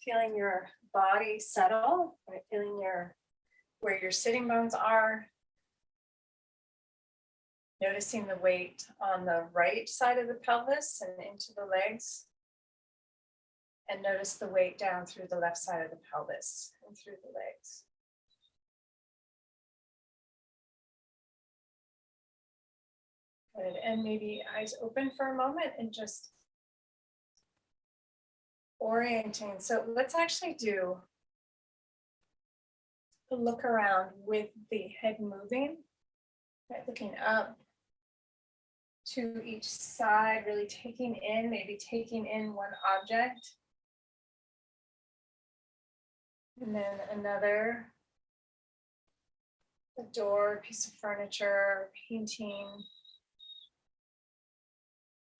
Feeling your body settle, right? Feeling where your sitting bones are. Noticing the weight on the right side of the pelvis and into the legs. And notice the weight down through the left side of the pelvis and through the legs. Good, and maybe eyes open for a moment and just orienting. So let's actually do a look around with the head moving, right? Looking up to each side, really taking in, maybe taking in one object. And then another, a door, a piece of furniture, painting,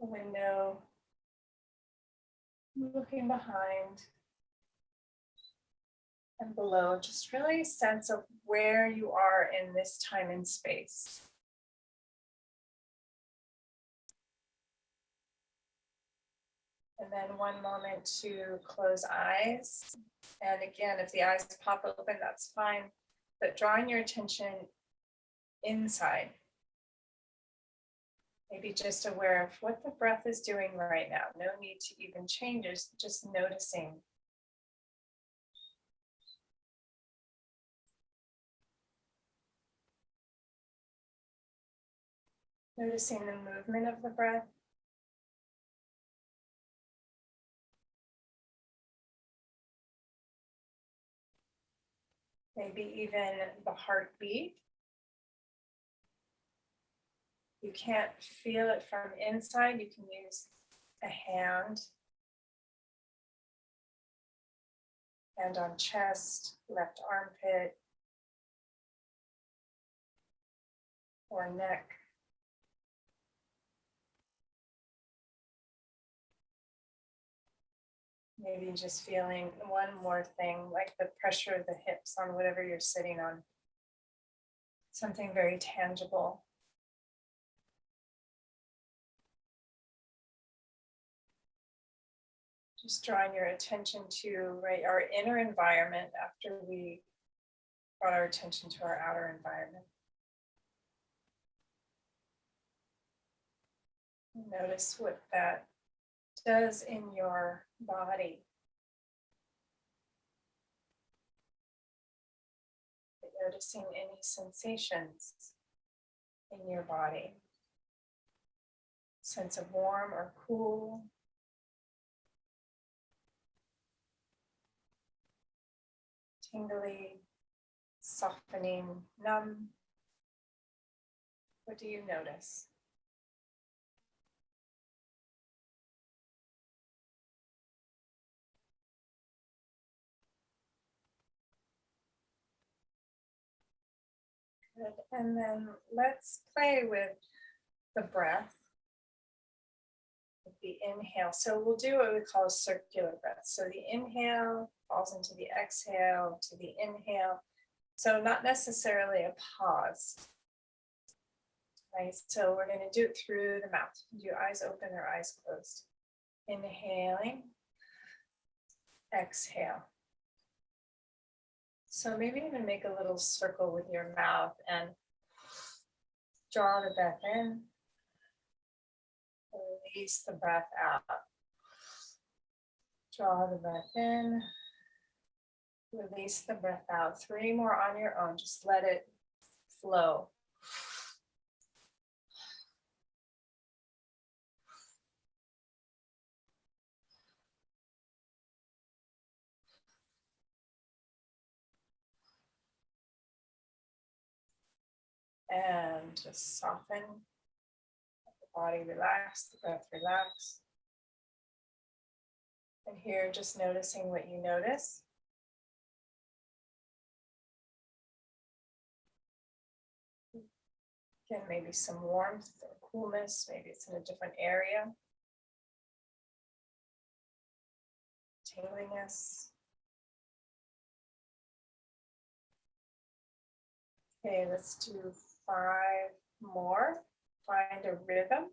a window, looking behind and below, just really a sense of where you are in this time and space. And then one moment to close eyes. And again, if the eyes pop open, that's fine. But drawing your attention inside. Maybe just aware of what the breath is doing right now. No need to even change, just noticing. Noticing the movement of the breath. Maybe even the heartbeat. You can't feel it from inside, you can use a hand on chest, left armpit, or neck. Maybe just feeling one more thing, like the pressure of the hips on whatever you're sitting on. Something very tangible. Just drawing your attention to, right, our inner environment after we brought our attention to our outer environment. Notice what that does in your body. Noticing any sensations in your body. Sense of warm or cool. Tingly, softening, numb. What do you notice? Good. And then let's play with the breath. With the inhale. So we'll do what we call a circular breath. So the inhale falls into the exhale to the inhale. So not necessarily a pause. Right? So we're going to do it through the mouth. Do eyes open or eyes closed. Inhaling. Exhale. So maybe even make a little circle with your mouth and draw the breath in. Release the breath out. Draw the breath in. Release the breath out. 3 more on your own. Just let it flow. And just soften. Let the body relax, the breath relax. And here, just noticing what you notice. Again, maybe some warmth or coolness. Maybe it's in a different area. Tingliness. Okay, let's do 5 more. Find a rhythm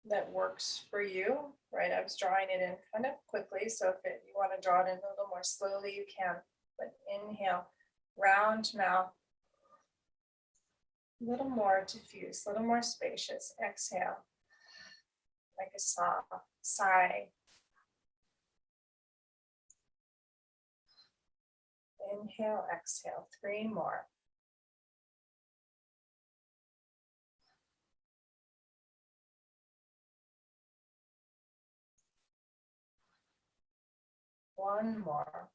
that works for you, right? I was drawing it in kind of quickly, so if it to draw it in a little more slowly, you can. But inhale, round mouth, a little more diffuse, a little more spacious. Exhale, like a soft sigh. Inhale, exhale, 3 more. One more.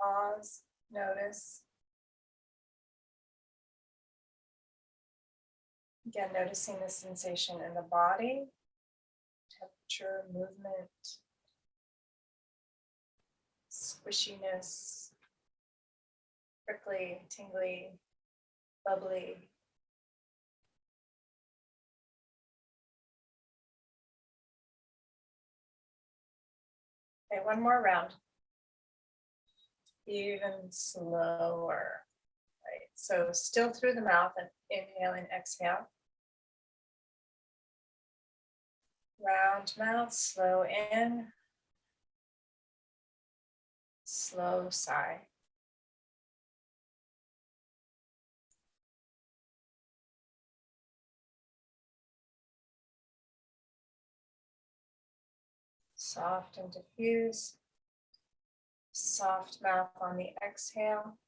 Pause, notice. Again, noticing the sensation in the body, temperature, movement, squishiness, prickly, tingly, bubbly. Okay, one more round. Even slower. Right. So still through the mouth and inhale and exhale. Round mouth, slow in, slow sigh. Soft and diffuse. Soft mouth on the exhale.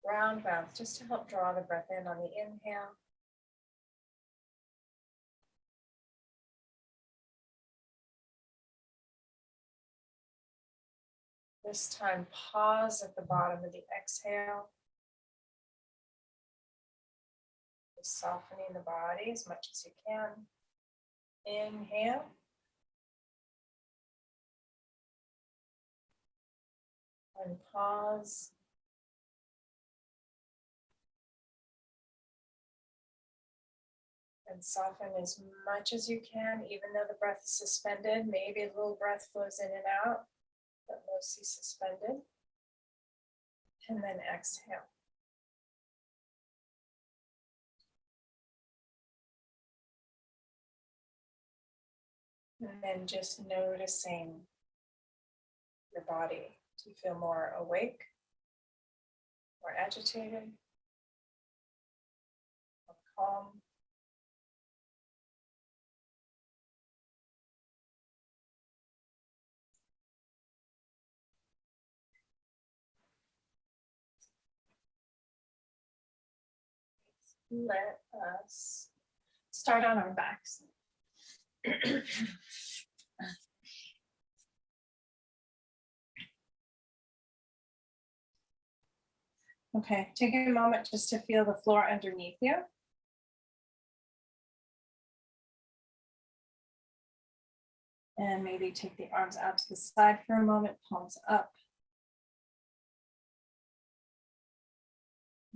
Round mouth, just to help draw the breath in on the inhale. This time, pause at the bottom of the exhale. Just softening the body as much as you can. Inhale. And pause. And soften as much as you can, even though the breath is suspended. Maybe a little breath flows in and out, but mostly suspended. And then exhale. And then just noticing your body. Do you feel more awake, more agitated, more calm? Let us start on our backs. Okay, take a moment just to feel the floor underneath you. And maybe take the arms out to the side for a moment, palms up.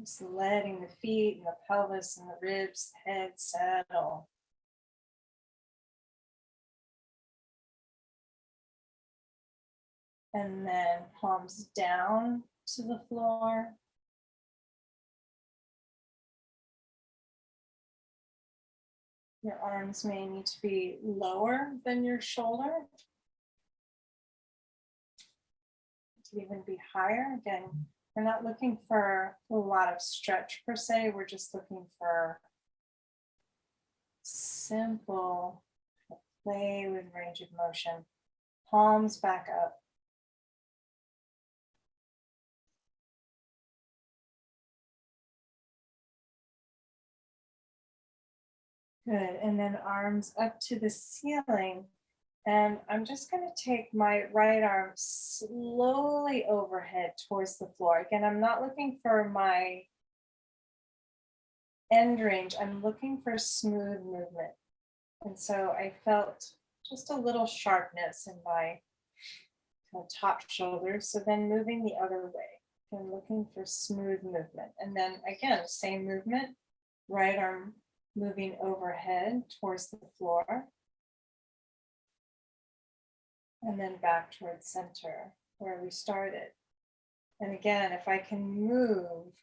Just letting the feet and the pelvis and the ribs, the head settle. And then palms down to the floor. Your arms may need to be lower than your shoulder. It could even be higher. Again, we're not looking for a lot of stretch per se. We're just looking for simple play with range of motion. Palms back up. Good, and then arms up to the ceiling. And I'm just going to take my right arm slowly overhead towards the floor. Again, I'm not looking for my end range. I'm looking for smooth movement. And so I felt just a little sharpness in my top shoulder. So then moving the other way. I'm looking for smooth movement. And then again, same movement, right arm moving overhead towards the floor. And then back towards center where we started. And again, if I can move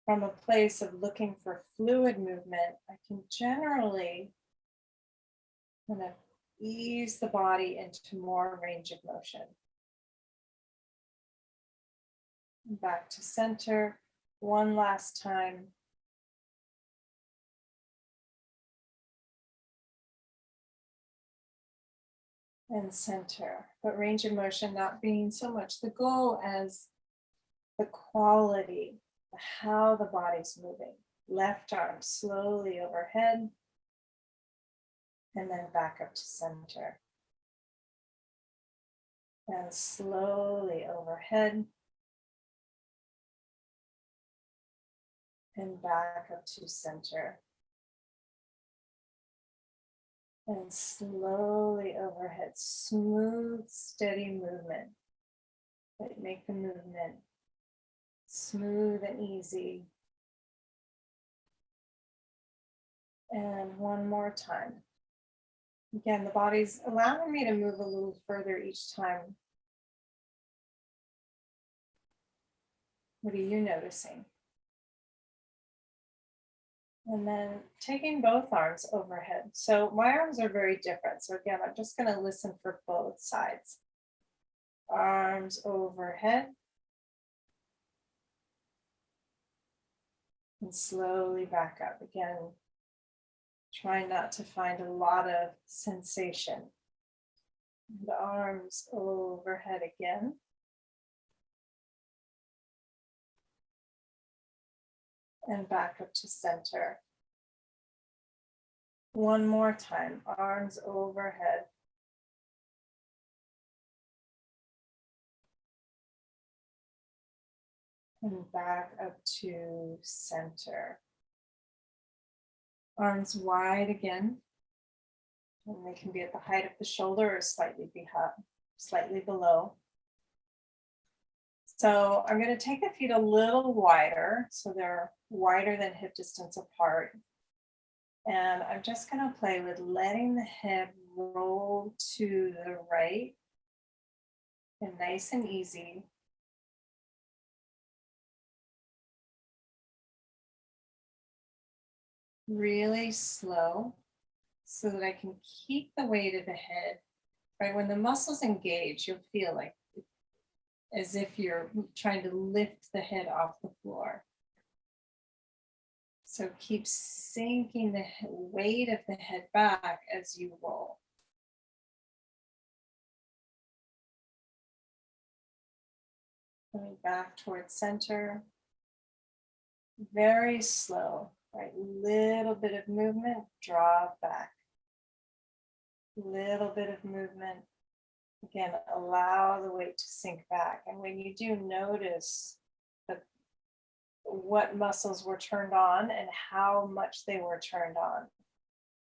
from a place of looking for fluid movement, I can generally kind of ease the body into more range of motion. Back to center one last time. And center, but range of motion not being so much the goal as the quality, how the body's moving. Left arm slowly overhead and then back up to center. And slowly overhead and back up to center. And slowly overhead, smooth, steady movement. But make the movement smooth and easy. And one more time. Again, the body's allowing me to move a little further each time. What are you noticing? And then taking both arms overhead. So my arms are very different. So again, I'm just going to listen for both sides. Arms overhead. And slowly back up. Again, try not to find a lot of sensation. The arms overhead again. And back up to center. One more time, arms overhead. And back up to center. Arms wide again. And they can be at the height of the shoulder or slightly below. So I'm going to take the feet a little wider, so they're wider than hip distance apart. And I'm just going to play with letting the head roll to the right and nice and easy. Really slow so that I can keep the weight of the head. Right, when the muscles engage, you'll feel like as if you're trying to lift the head off the floor. So keep sinking the weight of the head back as you roll. Coming back towards center. Very slow, right? Little bit of movement, draw back. Little bit of movement. Again, allow the weight to sink back. And when you do, notice what muscles were turned on and how much they were turned on.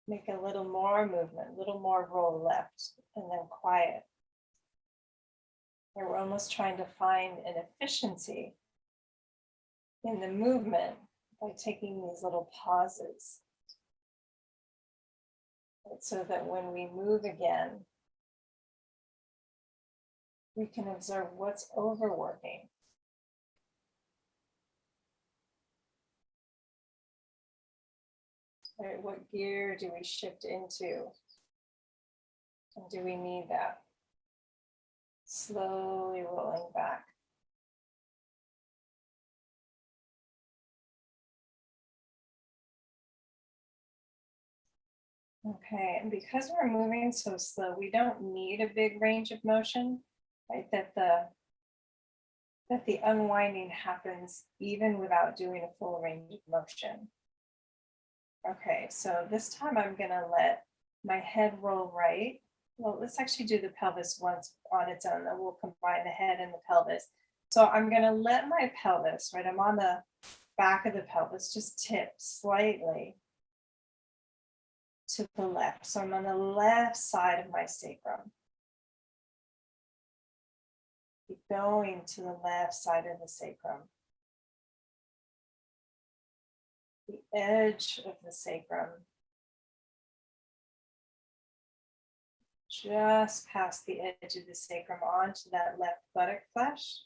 Make a little more movement, a little more roll left, and then quiet. And we're almost trying to find an efficiency in the movement by taking these little pauses. So that when we move again, we can observe what's overworking. Right, what gear do we shift into? And do we need that? Slowly rolling back. Okay, and because we're moving so slow, we don't need a big range of motion, right? That the unwinding happens even without doing a full range of motion. Okay, so this time I'm gonna let my head roll right. Well, let's actually do the pelvis once on its own, then we'll combine the head and the pelvis. So I'm gonna let my pelvis, right, I'm on the back of the pelvis, just tip slightly to the left. So I'm on the left side of my sacrum. Keep going to the left side of the sacrum. The edge of the sacrum. Just past the edge of the sacrum onto that left buttock flesh.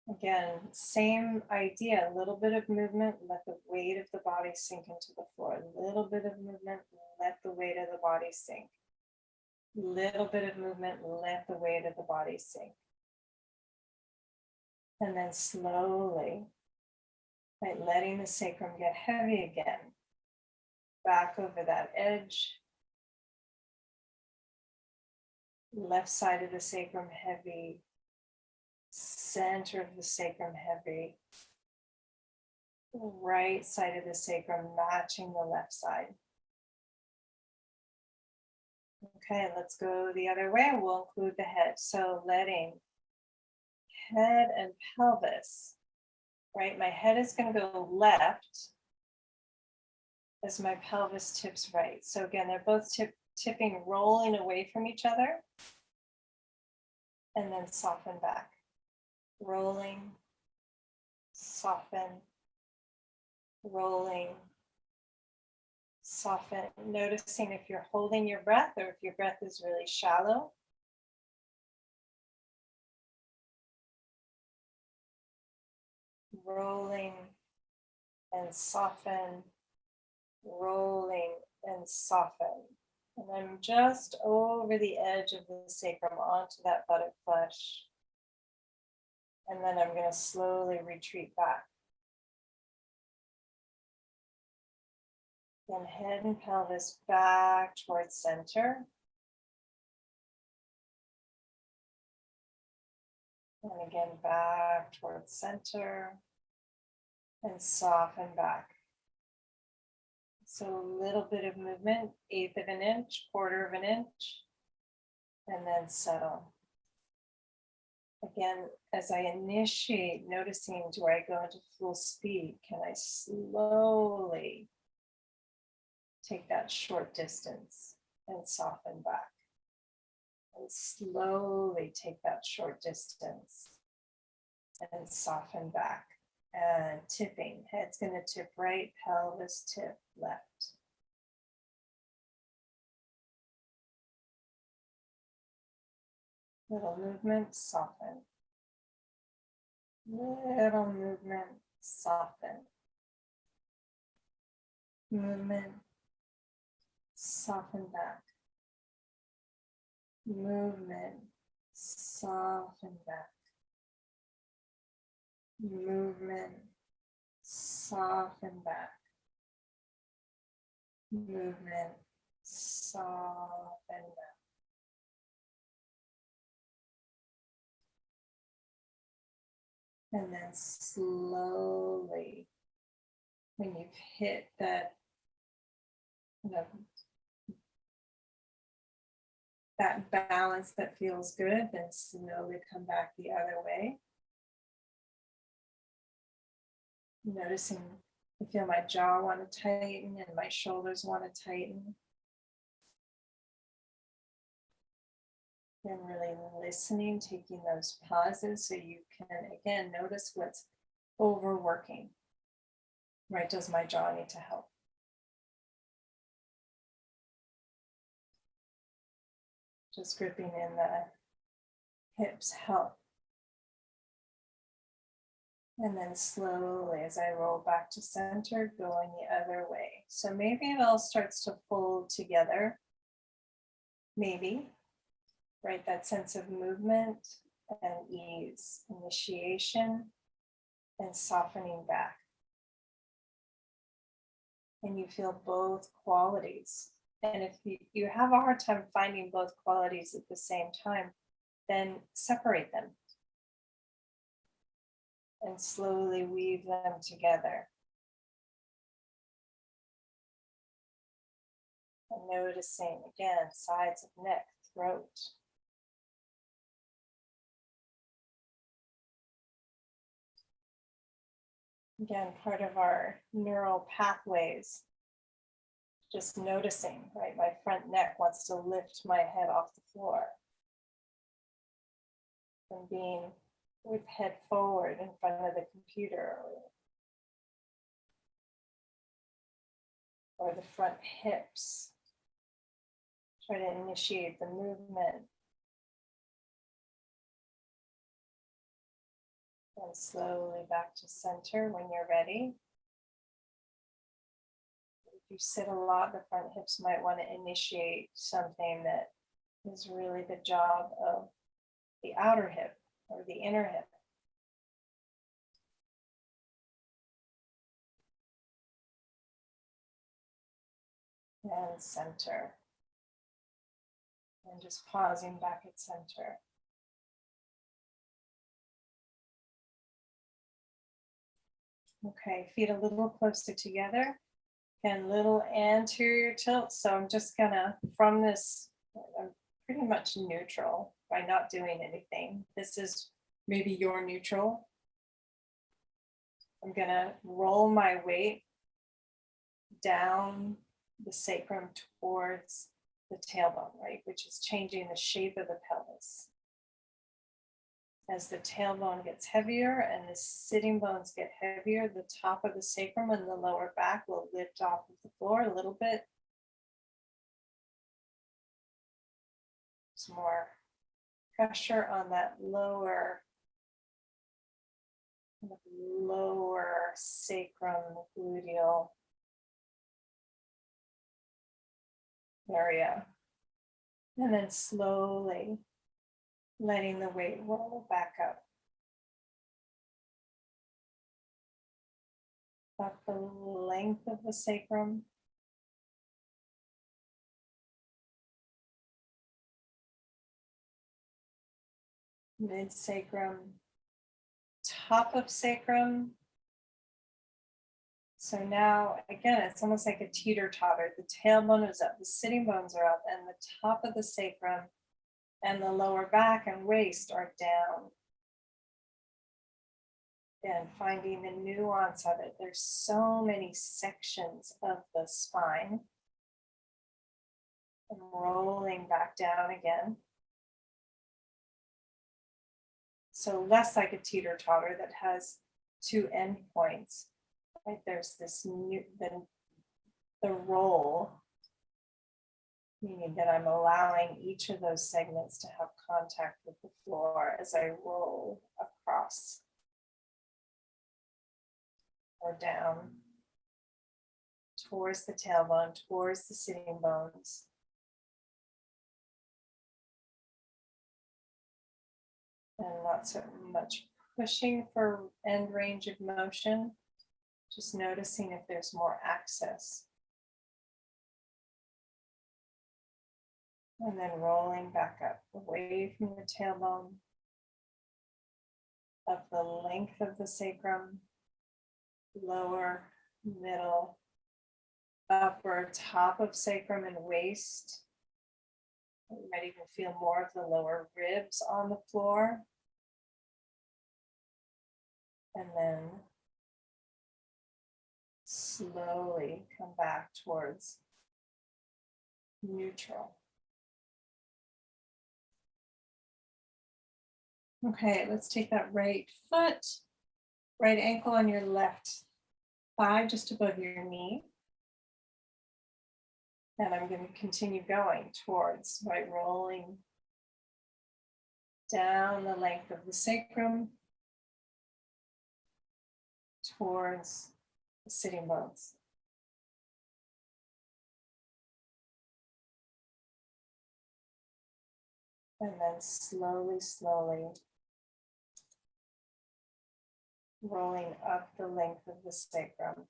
Again, same idea, a little bit of movement, let the weight of the body sink into the floor. A little bit of movement, let the weight of the body sink. Little bit of movement, let the weight of the body sink. And then slowly, right, letting the sacrum get heavy again. Back over that edge. Left side of the sacrum heavy. Center of the sacrum heavy. Right side of the sacrum matching the left side. Okay, let's go the other way. We'll include the head. So letting head and pelvis, right? My head is going to go left as my pelvis tips right. So again, they're both tipping, rolling away from each other. And then soften back. Rolling, soften, rolling, soften. Noticing if you're holding your breath or if your breath is really shallow. Rolling and soften, rolling and soften. And I'm just over the edge of the sacrum onto that buttock flesh. And then I'm going to slowly retreat back. Then head and pelvis back towards center. And again, back towards center. And soften back. So a little bit of movement, 1/8 of an inch, 1/4 of an inch, and then settle. Again, as I initiate, noticing, do I go into full speed? Can I slowly take that short distance and soften back? And slowly take that short distance and soften back. And tipping, head's going to tip right, pelvis tip left. Little movement, soften. Little movement, soften. Movement, soften back. Movement, soften back. Movement, soften back. Movement, soften back. And then slowly, when you've hit that, that balance that feels good, then slowly come back the other way. Noticing, I feel my jaw want to tighten and my shoulders want to tighten. And really listening, taking those pauses so you can, again, notice what's overworking. Right, does my jaw need to help? Just gripping in the hips help. And then slowly, as I roll back to center, going the other way. So maybe it all starts to fold together. Maybe, right? That sense of movement and ease, initiation and softening back. And you feel both qualities. And if you have a hard time finding both qualities at the same time, then separate them. And slowly weave them together. And noticing, again, sides of neck, throat. Again, part of our neural pathways. Just noticing, right? My front neck wants to lift my head off the floor. And being with head forward in front of the computer, or the front hips. Try to initiate the movement. And slowly back to center when you're ready. If you sit a lot, the front hips might want to initiate something that is really the job of the outer hip or the inner hip. And center. And just pausing back at center. Okay, feet a little closer together and little anterior tilt. So I'm just gonna, from this, I'm pretty much neutral by not doing anything. This is maybe your neutral. I'm gonna roll my weight down the sacrum towards the tailbone, right? Which is changing the shape of the pelvis. As the tailbone gets heavier and the sitting bones get heavier, the top of the sacrum and the lower back will lift off of the floor a little bit. Some more pressure on that lower sacrum gluteal area. And then slowly letting the weight roll back up. Up the length of the sacrum. Mid sacrum, top of sacrum. So now, again, it's almost like a teeter-totter. The tailbone is up, the sitting bones are up, and the top of the sacrum and the lower back and waist are down. And finding the nuance of it. There's so many sections of the spine. And rolling back down again. So less like a teeter-totter that has two end points. Right? There's this new, the roll, meaning that I'm allowing each of those segments to have contact with the floor as I roll across or down towards the tailbone, towards the sitting bones. And not so much pushing for end range of motion, just noticing if there's more access. And then rolling back up, away from the tailbone, up the length of the sacrum, lower, middle, upper, top of sacrum and waist. You might even feel more of the lower ribs on the floor. And then slowly come back towards neutral. Okay, let's take that right foot, right ankle on your left thigh, just above your knee. And I'm going to continue going towards, right, rolling down the length of the sacrum towards the sitting bones. And then slowly, slowly rolling up the length of the sacrum.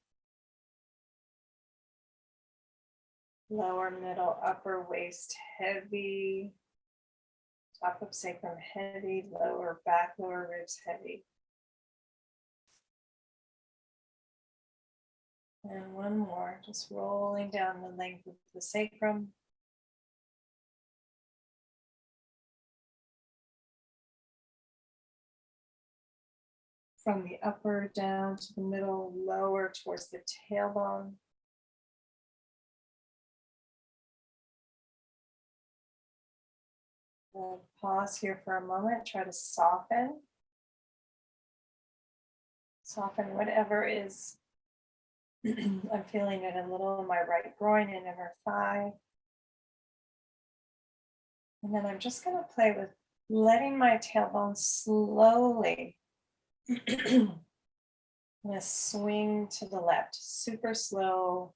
Lower, middle, upper waist heavy. Top of sacrum heavy. Lower back, lower ribs heavy. And one more, just rolling down the length of the sacrum. From the upper down to the middle, lower towards the tailbone. We'll pause here for a moment, try to soften. Soften whatever is, I'm feeling it a little in my right groin and inner thigh. And then I'm just going to play with letting my tailbone slowly I'm going to swing to the left, super slow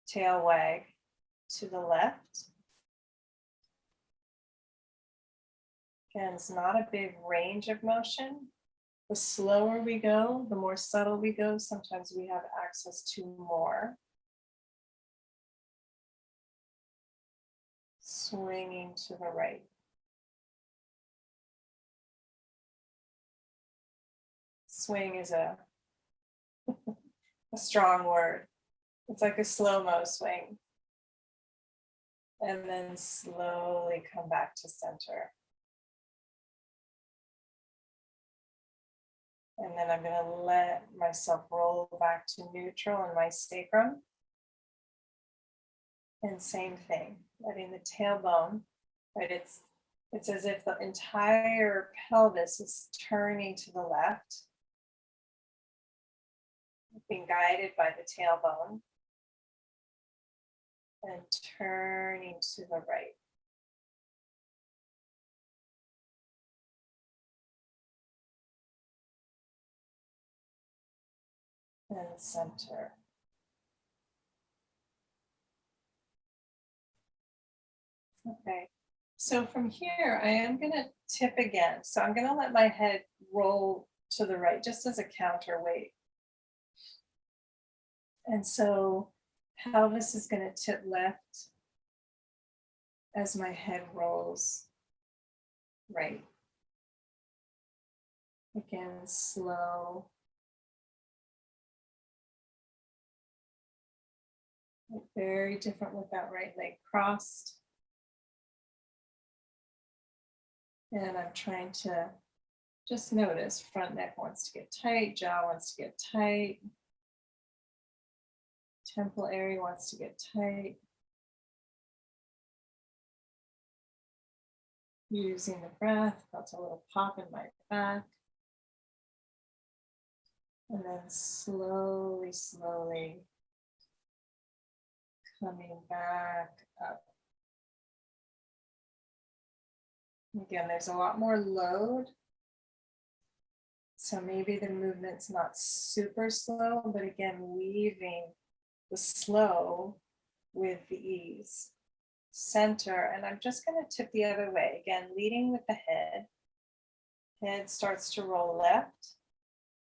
tail wag to the left. Again, it's not a big range of motion. The slower we go, the more subtle we go. Sometimes we have access to more. Swinging to the right. Swing is a strong word. It's like a slow-mo swing. And then slowly come back to center. And then I'm going to let myself roll back to neutral in my sacrum. And same thing, letting the tailbone, right? It's as if the entire pelvis is turning to the left, being guided by the tailbone, and turning to the right. And center. Okay, so from here, I am going to tip again. So I'm going to let my head roll to the right, just as a counterweight. And so pelvis is going to tip left as my head rolls right. Again, slow. Very different with that right leg crossed. And I'm trying to just notice front neck wants to get tight, jaw wants to get tight. Temple area wants to get tight. Using the breath, that's a little pop in my back. And then slowly, slowly coming back up. Again, there's a lot more load. So maybe the movement's not super slow, but again, weaving the slow with the ease. Center, and I'm just going to tip the other way. Again, leading with the head. Head starts to roll left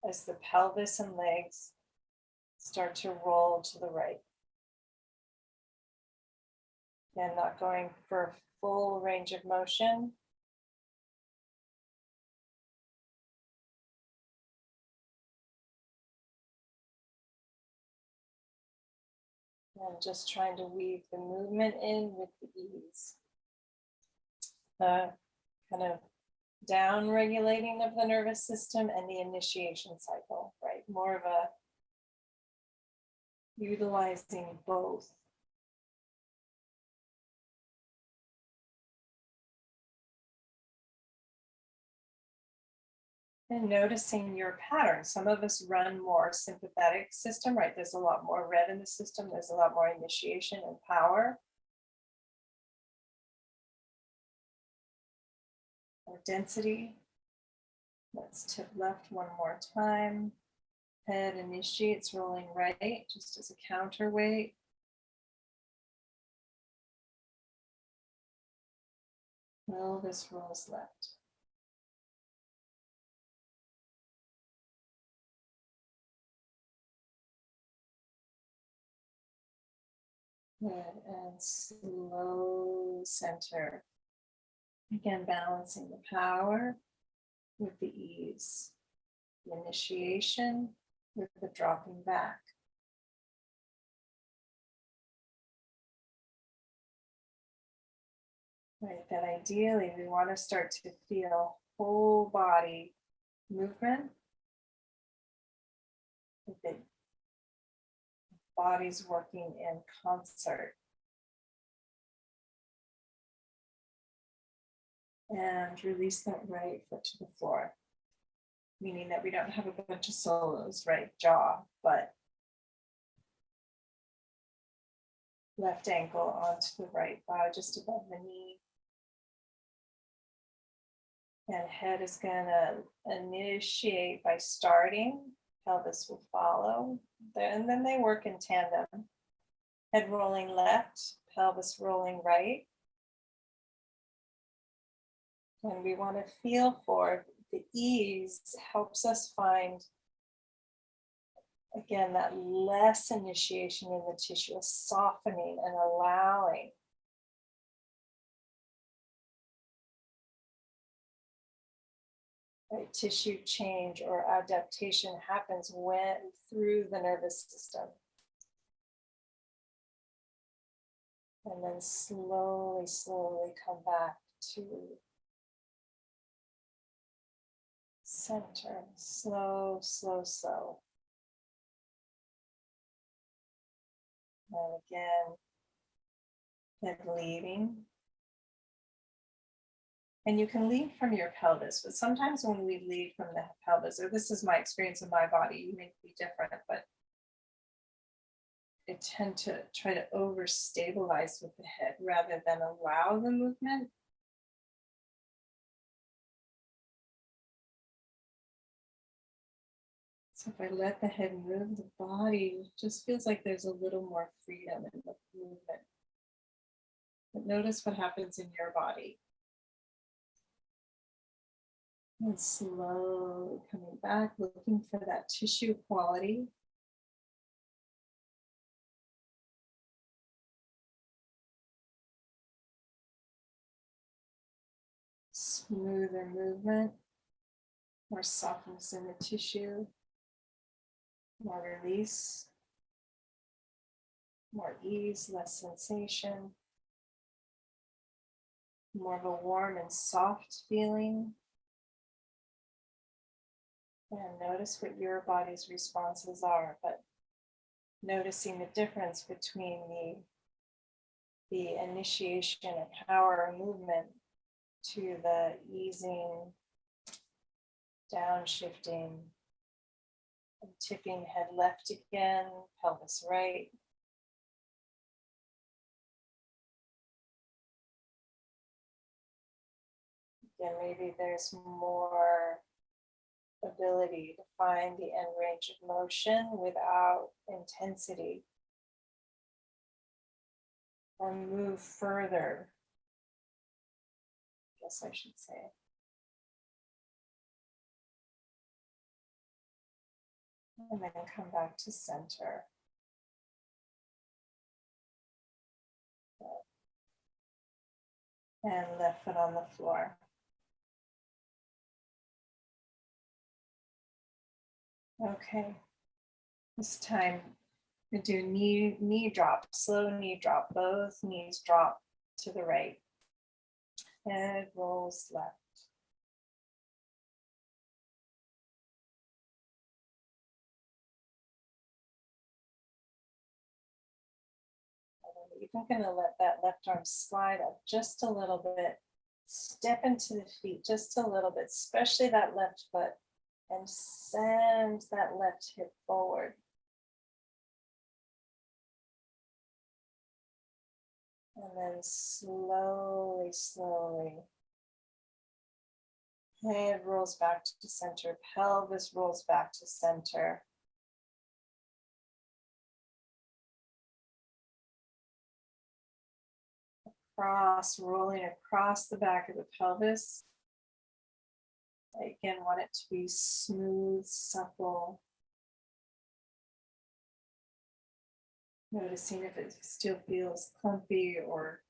as the pelvis and legs start to roll to the right. Again, not going for full range of motion. And just trying to weave the movement in with the ease. The kind of down regulating of the nervous system and the initiation cycle, right? More of a utilizing both. And noticing your pattern. Some of us run more sympathetic system, right? There's a lot more red in the system. There's a lot more initiation and power. Or density. Let's tip left one more time. Head initiates rolling right, just as a counterweight. Pelvis rolls left. Good, and slow center. Again, balancing the power with the ease. The initiation with the dropping back. Right, that ideally we want to start to feel whole body movement. The body's working in concert. And release that right foot to the floor. Meaning that we don't have a bunch of solos, right jaw, but left ankle onto the right thigh, just above the knee. And head is gonna initiate by starting, pelvis will follow, and then they work in tandem. Head rolling left, pelvis rolling right. And we want to feel for the ease helps us find, again, that less initiation in the tissue, a softening and allowing. Right? Tissue change or adaptation happens when through the nervous system. And then slowly, slowly come back to center. Slow, slow, slow. And again, head leading. And you can lead from your pelvis, but sometimes when we lead from the pelvis, or this is my experience in my body, you may be different, but I tend to try to over-stabilize with the head rather than allow the movement. So if I let the head move, the body just feels like there's a little more freedom in the movement. But notice what happens in your body. And slowly coming back, looking for that tissue quality. Smoother movement, more softness in the tissue, more release, more ease, less sensation, more of a warm and soft feeling. And notice what your body's responses are, but noticing the difference between the initiation of power or movement to the easing, downshifting, and tipping head left again, pelvis right. Again, maybe there's more ability to find the end range of motion without intensity, or move further, I guess I should say. And then come back to center. And left foot on the floor. Okay, this time we do knee drop, slow knee drop, both knees drop to the right. Head rolls left. I'm even going to let that left arm slide up just a little bit. Step into the feet just a little bit, especially that left foot, and send that left hip forward. And then slowly, slowly, head rolls back to center, pelvis rolls back to center. Rolling across the back of the pelvis. I again want it to be smooth, supple. Noticing if it still feels clumpy or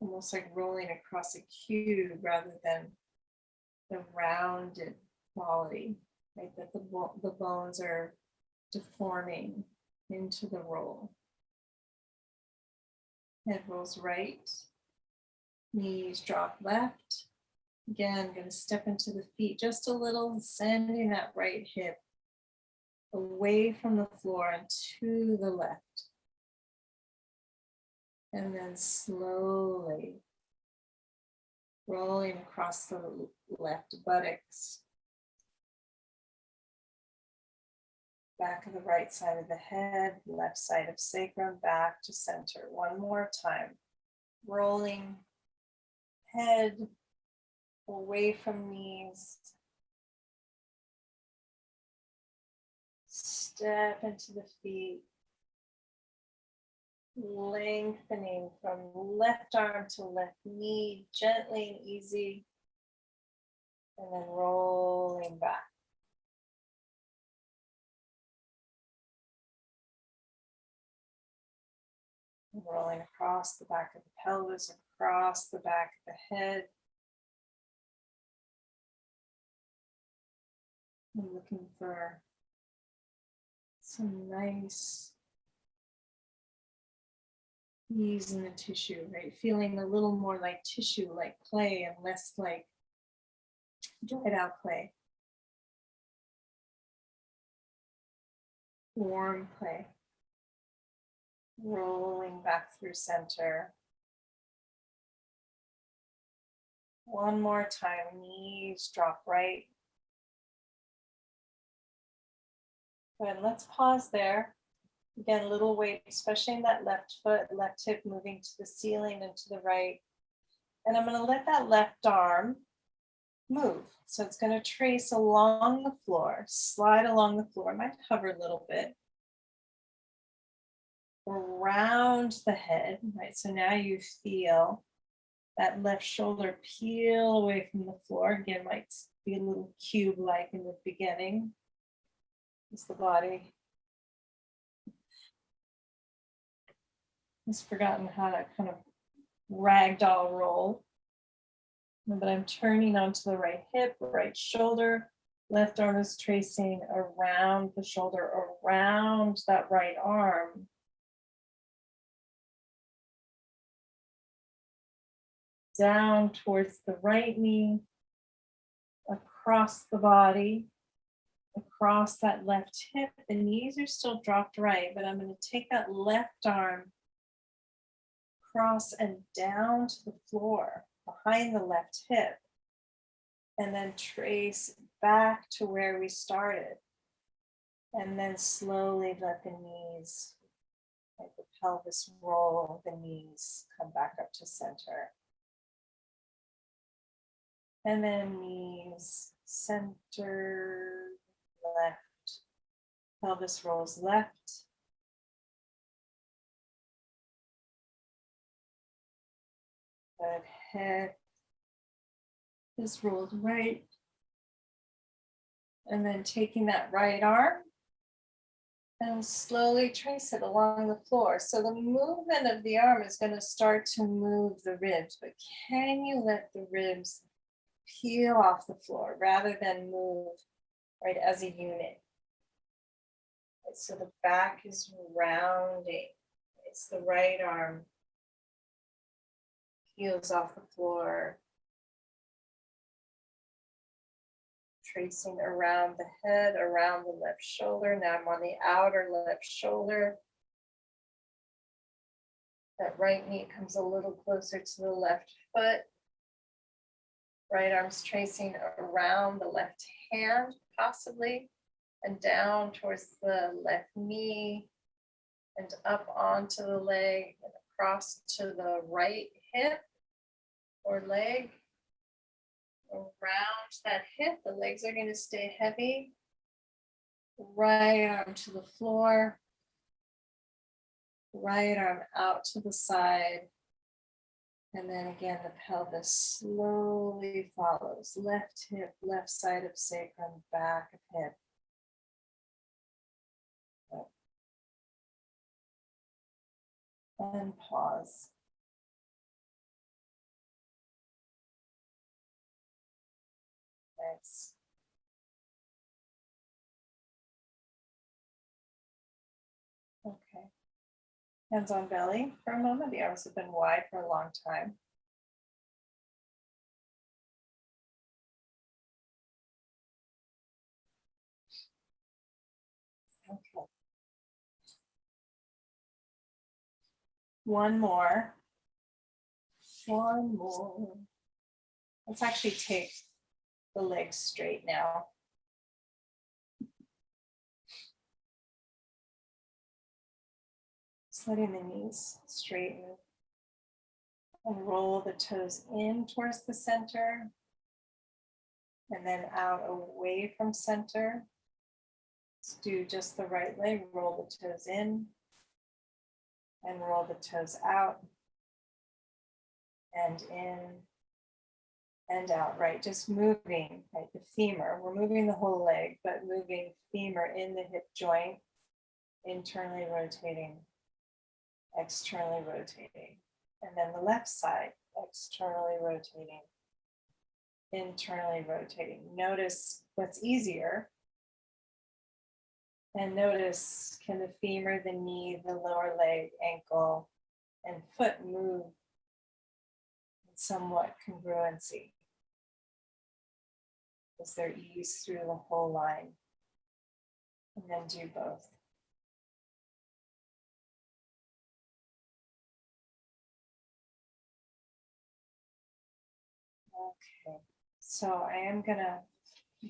almost like rolling across a cube rather than the rounded quality, right? That the bones are deforming into the roll. Head rolls right, knees drop left. Again, going to step into the feet just a little, sending that right hip away from the floor and to the left. And then slowly rolling across the left buttocks. Back of the right side of the head, left side of sacrum, back to center. One more time. Rolling head, away from knees. Step into the feet. Lengthening from left arm to left knee, gently and easy. And then rolling back. And rolling across the back of the pelvis, across the back of the head. And looking for some nice ease in the tissue, right? Feeling a little more like tissue, like clay, and less like dried out clay. Warm clay. Rolling back through center. One more time, knees drop right. Good, let's pause there. Again, a little weight, especially in that left foot, left hip moving to the ceiling and to the right. And I'm gonna let that left arm move. So it's gonna trace along the floor, slide along the floor, might hover a little bit. Around the head, right? So now you feel that left shoulder peel away from the floor. Again, might be a little cube-like in the beginning. As the body has forgotten how to kind of ragdoll roll. But I'm turning onto the right hip, right shoulder. Left arm is tracing around the shoulder, around that right arm. Down towards the right knee, across the body, across that left hip. The knees are still dropped right, but I'm going to take that left arm across and down to the floor behind the left hip, and then trace back to where we started. And then slowly let the knees, like the pelvis roll, the knees come back up to center. And then knees, center, left, pelvis rolls left. Good, head is rolled right. And then taking that right arm and slowly trace it along the floor. So the movement of the arm is going to start to move the ribs, but can you let the ribs peel off the floor rather than move right as a unit? So the back is rounding. It's the right arm peels off the floor, tracing around the head, around the left shoulder. Now I'm on the outer left shoulder. That right knee comes a little closer to the left foot. Right arm's tracing around the left hand, possibly, and down towards the left knee, and up onto the leg, and across to the right hip or leg. Around that hip, the legs are going to stay heavy. Right arm to the floor. Right arm out to the side. And then again, the pelvis slowly follows. Left hip, left side of sacrum, back of hip. And pause. Nice. Okay. Hands on belly for a moment. The arms have been wide for a long time. Okay. One more. One more. Let's actually take the legs straight now. Just letting the knees straighten and roll the toes in towards the center. and then out away from center. Let's do just the right leg, roll the toes in and roll the toes out and in and out, right? Just moving, right? The femur, we're moving the whole leg, but moving femur in the hip joint, internally rotating, externally rotating. And then the left side, externally rotating, internally rotating. Notice what's easier. And notice, can the femur, the knee, the lower leg, ankle, and foot move in somewhat congruency? Is there ease through the whole line? And then do both. Okay, so I am gonna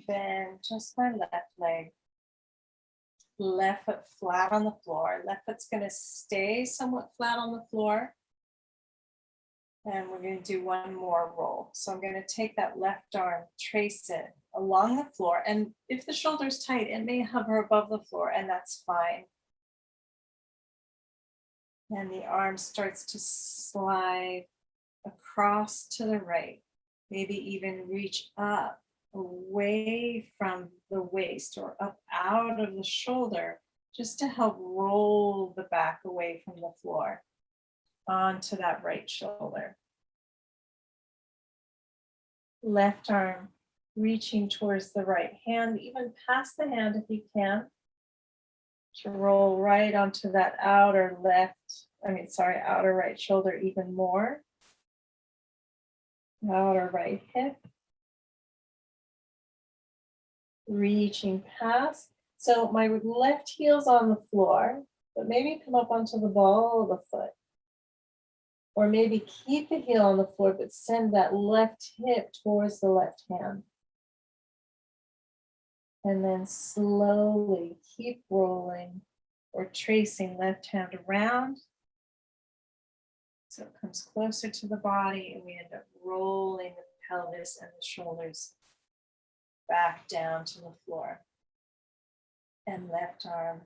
bend just my left leg. Left foot flat on the floor. Left foot's gonna stay somewhat flat on the floor. And we're gonna do one more roll. So I'm gonna take that left arm, trace it along the floor. And if the shoulder's tight, it may hover above the floor, and that's fine. And the arm starts to slide across to the right. Maybe even reach up away from the waist or up out of the shoulder, just to help roll the back away from the floor onto that right shoulder. Left arm reaching towards the right hand, even past the hand if you can, to roll right onto that outer outer right shoulder even more. Outer right hip. Reaching past. So my left heel's on the floor, but maybe come up onto the ball of the foot. Or maybe keep the heel on the floor, but send that left hip towards the left hand. And then slowly keep rolling or tracing left hand around. So it comes closer to the body and we end up rolling the pelvis and the shoulders back down to the floor. And left arm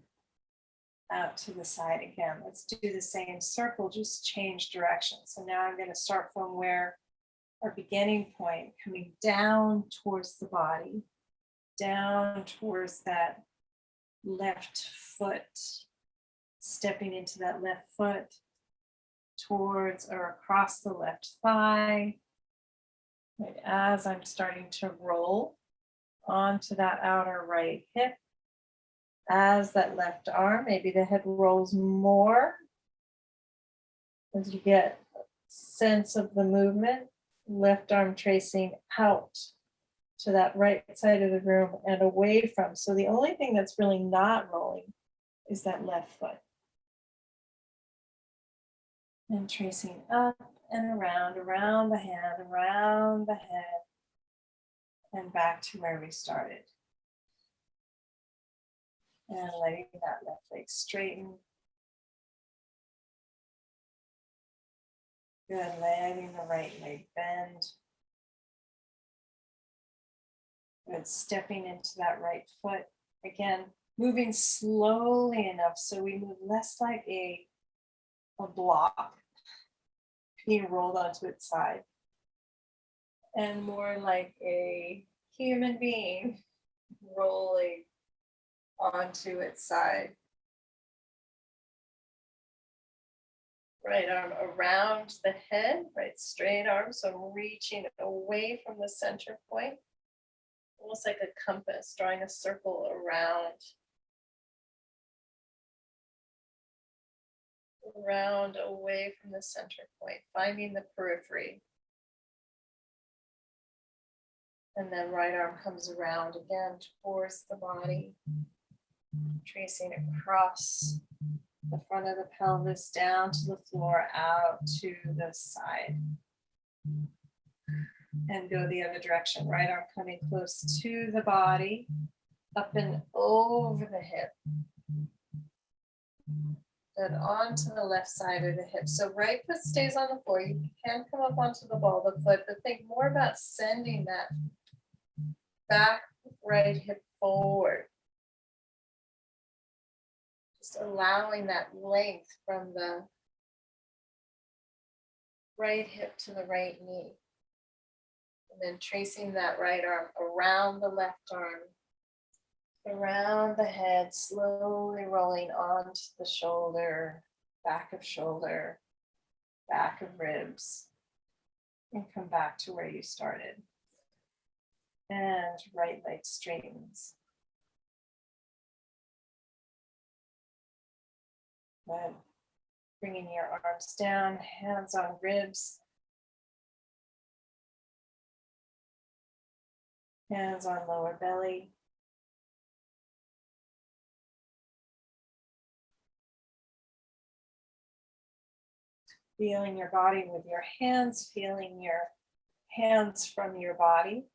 out to the side again. Let's do the same circle, just change direction. So now I'm going to start from where our beginning point, coming down towards the body, down towards that left foot, stepping into that left foot, towards or across the left thigh. Right, as I'm starting to roll onto that outer right hip, as that left arm, maybe the hip rolls more as you get a sense of the movement, left arm tracing out to that right side of the room and away from. So the only thing that's really not rolling is that left foot. And tracing up and around the hand, around the head, and back to where we started. And letting that left leg straighten. Good, letting the right leg bend. Good, stepping into that right foot. Again, moving slowly enough so we move less like a block being rolled onto its side, and more like a human being rolling onto its side. Right arm around the head, right straight arm, so reaching away from the center point, almost like a compass, drawing a circle around away from the center point, finding the periphery. And then right arm comes around again towards the body, tracing across the front of the pelvis, down to the floor, out to the side. And go the other direction. Right arm coming close to the body, up and over the hip. Then onto the left side of the hip. So right foot stays on the floor. You can come up onto the ball of the foot, but think more about sending that back right hip forward. Just allowing that length from the right hip to the right knee. And then tracing that right arm around the left arm, around the head, slowly rolling onto the shoulder, back of shoulder, back of ribs, and come back to where you started. And right leg straightens. Good. Bringing your arms down, hands on ribs. Hands on lower belly. Feeling your body with your hands, feeling your hands from your body.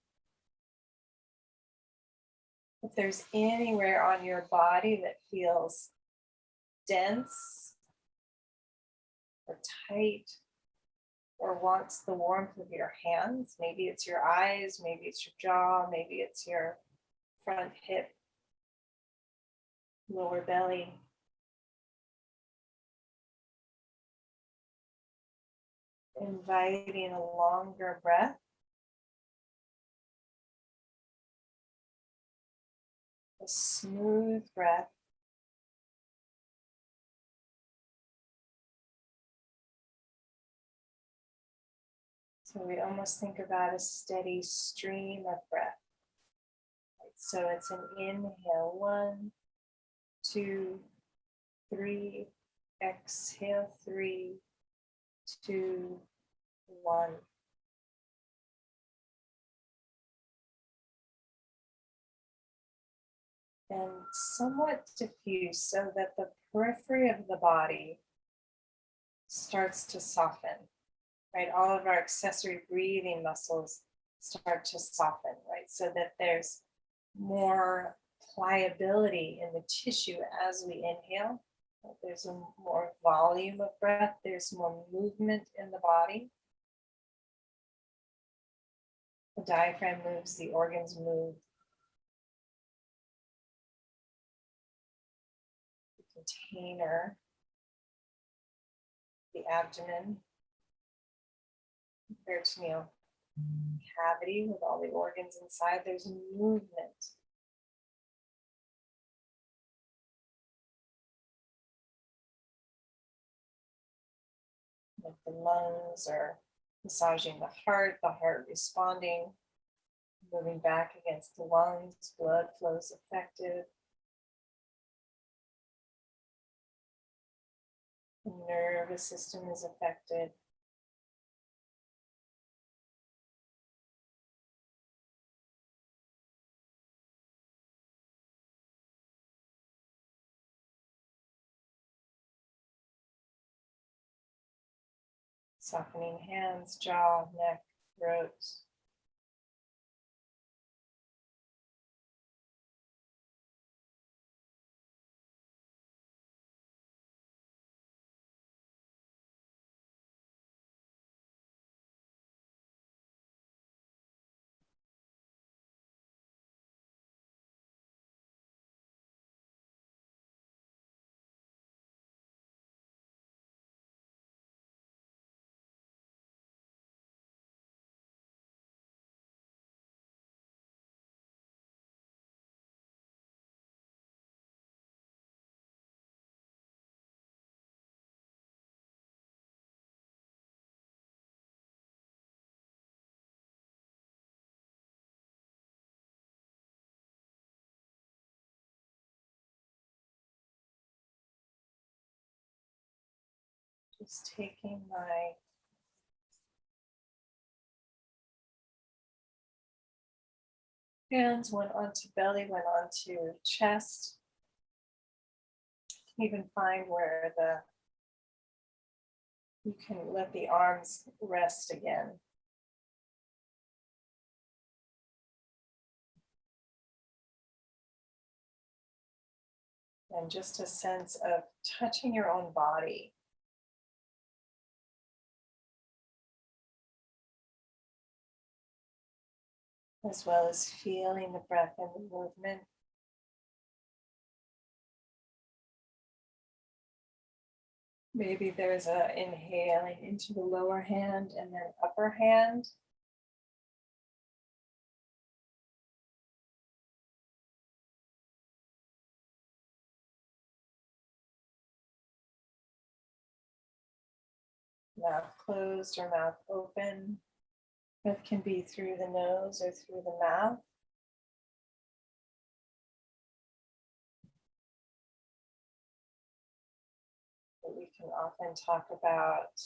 If there's anywhere on your body that feels dense or tight or wants the warmth of your hands, maybe it's your eyes, maybe it's your jaw, maybe it's your front hip, lower belly. Inviting a longer breath. A smooth breath. So we almost think about a steady stream of breath. So it's an inhale, 1, 2, 3, exhale, 3, 2, 1. And somewhat diffuse so that the periphery of the body starts to soften, right? All of our accessory breathing muscles start to soften, right? So that there's more pliability in the tissue as we inhale. There's a more volume of breath. There's more movement in the body. The diaphragm moves, the organs move. The container, the abdomen, peritoneal cavity with all the organs inside, there's movement. Like the lungs are massaging the heart responding, moving back against the lungs, blood flow is effective. The nervous system is affected. Softening hands, jaw, neck, throat. Just taking my hands, went onto belly, went onto chest. You can find where you can let the arms rest again. And just a sense of touching your own body. as well as feeling the breath and the movement. Maybe there's a inhaling into the lower hand and then upper hand. Mouth closed or mouth open. Breath can be through the nose or through the mouth. But we can often talk about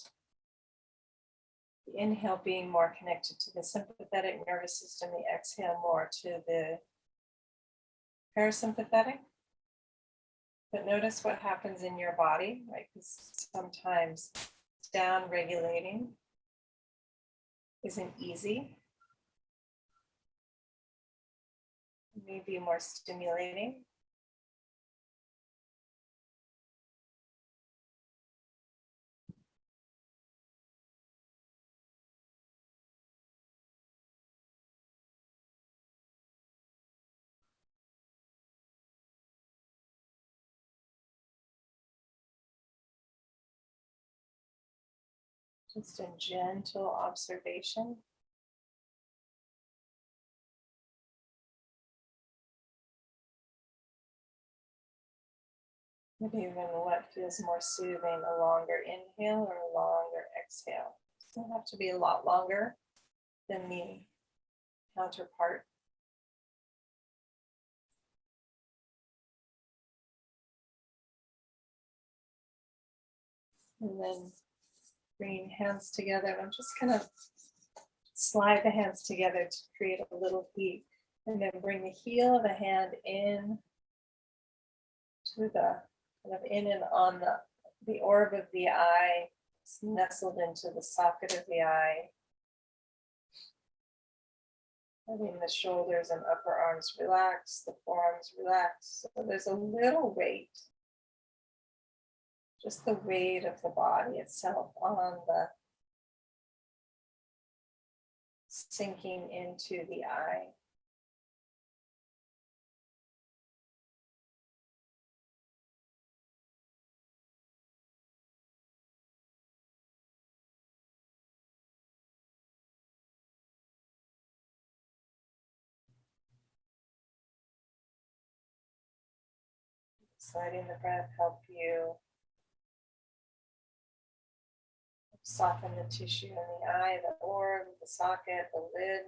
the inhale being more connected to the sympathetic nervous system, the exhale more to the parasympathetic. But notice what happens in your body, right? Because sometimes down regulating isn't easy. It may be more stimulating. Just a gentle observation. Maybe even what feels more soothing, a longer inhale or a longer exhale. It doesn't have to be a lot longer than the counterpart. And then bringing hands together. I'm just going to slide the hands together to create a little heat. And then bring the heel of the hand in to the kind of in and on the orb of the eye. It's nestled into the socket of the eye. Letting the shoulders and upper arms relax, the forearms relax. So there's a little weight, just the weight of the body itself on the sinking into the eye. Letting the breath help you soften the tissue in the eye, the orb, the socket, the lid.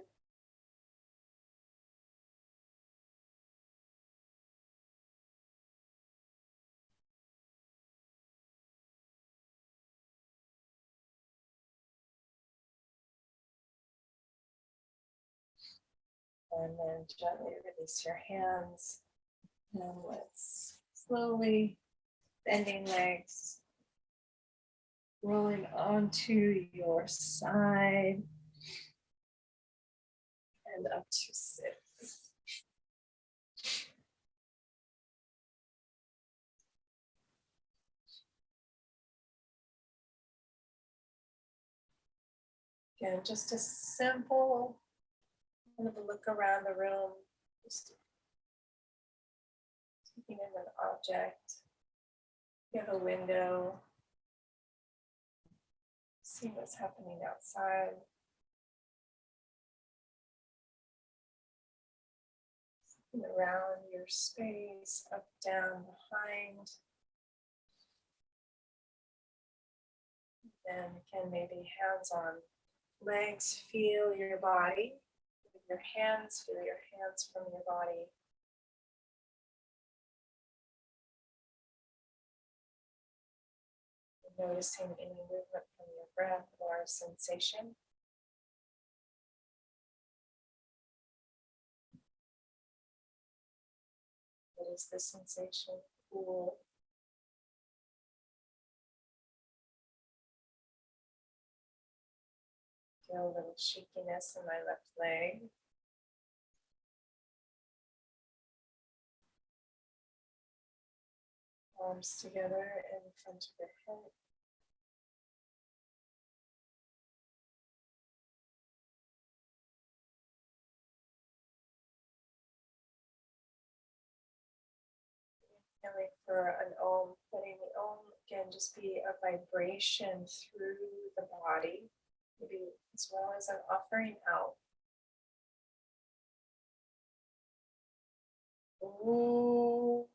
And then gently release your hands. And let's slowly bending legs, rolling onto your side and up to sit. Again, just a simple kind of a look around the room, just taking in an object. You have a window. See what's happening outside. Looking around your space, up, down, behind. Then again, maybe hands on legs, feel your body. With your hands, feel your hands from your body. Noticing any movement from your breath or sensation. What is the sensation? Cool. Feel a little shakiness in my left leg. Arms together in front of your head. And like for an Om, letting the Om again just be a vibration through the body, maybe as well as an offering out. Ooh.